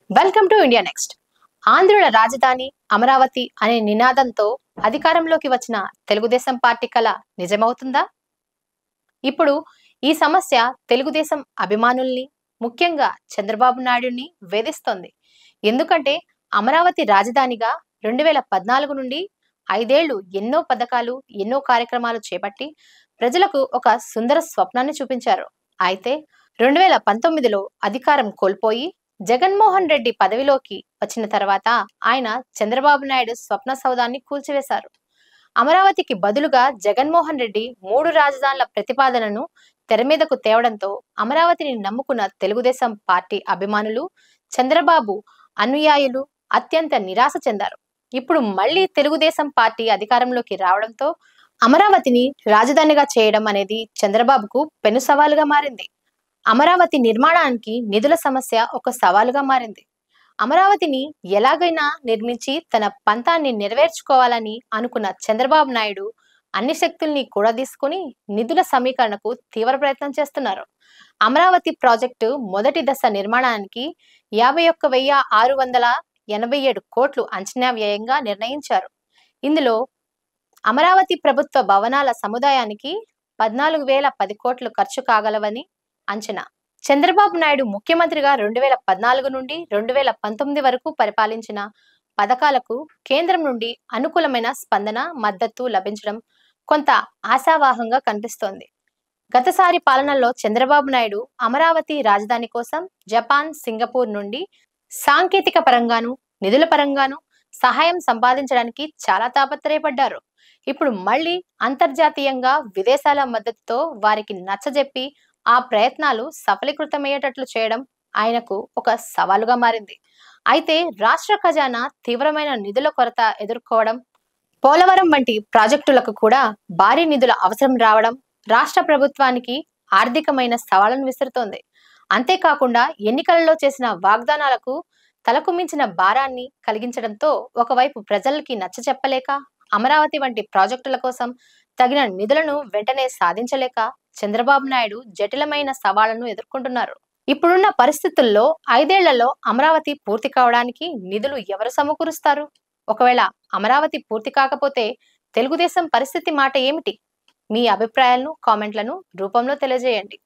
Welcome to India next. ఆంధ్రుల రాజధాని అమరావతి అనే నినాదంతో అధికారంలోకి వచ్చిన తెలుగుదేశం పార్టీ కల నిజమవుతుందా? ఇప్పుడు ఈ సమస్య తెలుగుదేశం అభిమానుల్ని, ముఖ్యంగా చంద్రబాబు నాయుడుని వేధిస్తోంది. ఎందుకంటే అమరావతి రాజధానిగా 2014 నుండి 5 ఏళ్లు ఎన్నో పథకాలు, ఎన్నో కార్యక్రమాలు చేపట్టి ప్రజలకు ఒక సుందర స్వప్నాన్ని చూపించారు. అయితే 2019లో అధికారం కోల్పోయి జగన్మోహన్ రెడ్డి పదవిలోకి వచ్చిన తర్వాత ఆయన చంద్రబాబు నాయుడు స్వప్న సౌధాన్ని కూల్చివేశారు. అమరావతికి బదులుగా జగన్మోహన్ రెడ్డి 3 రాజధానుల ప్రతిపాదనను తెరమీదకు తేవడంతో అమరావతిని నమ్ముకున్న తెలుగుదేశం పార్టీ అభిమానులు, చంద్రబాబు అనుయాయులు అత్యంత నిరాశ చెందారు. ఇప్పుడు మళ్ళీ తెలుగుదేశం పార్టీ అధికారంలోకి రావడంతో అమరావతిని రాజధానిగా చేయడం అనేది చంద్రబాబుకు పెను సవాలుగా మారింది. అమరావతి నిర్మాణానికి నిధుల సమస్య ఒక సవాలుగా మారింది. అమరావతిని ఎలాగైనా నిర్మించి తన పంతాన్ని నెరవేర్చుకోవాలని అనుకున్న చంద్రబాబు నాయుడు అన్ని శక్తుల్ని కూడా తీసుకుని నిధుల సమీకరణకు తీవ్ర ప్రయత్నం చేస్తున్నారు. అమరావతి ప్రాజెక్టు మొదటి దశ నిర్మాణానికి 51,687 కోట్లు అంచనా వ్యయంగా నిర్ణయించారు. ఇందులో అమరావతి ప్రభుత్వ భవనాల సముదాయానికి 14,010 కోట్లు ఖర్చు కాగలవని అంచనా. చంద్రబాబు నాయుడు ముఖ్యమంత్రిగా 2014 నుండి 2019 వరకు పరిపాలించిన పథకాలకు కేంద్రం నుండి అనుకూలమైన స్పందన, మద్దతు లభించడం కొంత ఆశావాహంగా కనిపిస్తోంది. గతసారి పాలనలో చంద్రబాబు నాయుడు అమరావతి రాజధాని కోసం జపాన్, సింగపూర్ నుండి సాంకేతిక పరంగాను, నిధుల పరంగాను సహాయం సంపాదించడానికి చాలా తాపత్రయపడ్డారు. ఇప్పుడు మళ్ళీ అంతర్జాతీయంగా విదేశాల మద్దతుతో వారికి నచ్చజెప్పి ఆ ప్రయత్నాలు సఫలీకృతమయ్యేటట్లు చేయడం ఆయనకు ఒక సవాలుగా మారింది. అయితే రాష్ట్ర ఖజానా తీవ్రమైన నిధుల కొరత ఎదుర్కోవడం, పోలవరం వంటి ప్రాజెక్టులకు కూడా భారీ నిధుల అవసరం రావడం రాష్ట్ర ప్రభుత్వానికి ఆర్థికమైన సవాళ్లను విసురుతోంది. అంతేకాకుండా ఎన్నికలలో చేసిన వాగ్దానాలకు తలకు మించిన భారాన్ని కలిగించడంతో ఒకవైపు ప్రజలకి నచ్చచెప్పలేక, అమరావతి వంటి ప్రాజెక్టుల కోసం తగిన నిధులను వెంటనే సాధించలేక చంద్రబాబు నాయుడు జటిలమైన సవాళ్లను ఎదుర్కొంటున్నారు. ఇప్పుడున్న పరిస్థితుల్లో 5 ఏళ్లలో అమరావతి పూర్తి కావడానికి నిధులు ఎవరు సమకూరుస్తారు? ఒకవేళ అమరావతి పూర్తి కాకపోతే తెలుగుదేశం పరిస్థితి మాట ఏమిటి? మీ అభిప్రాయాలను కామెంట్లను రూపంలో తెలియజేయండి.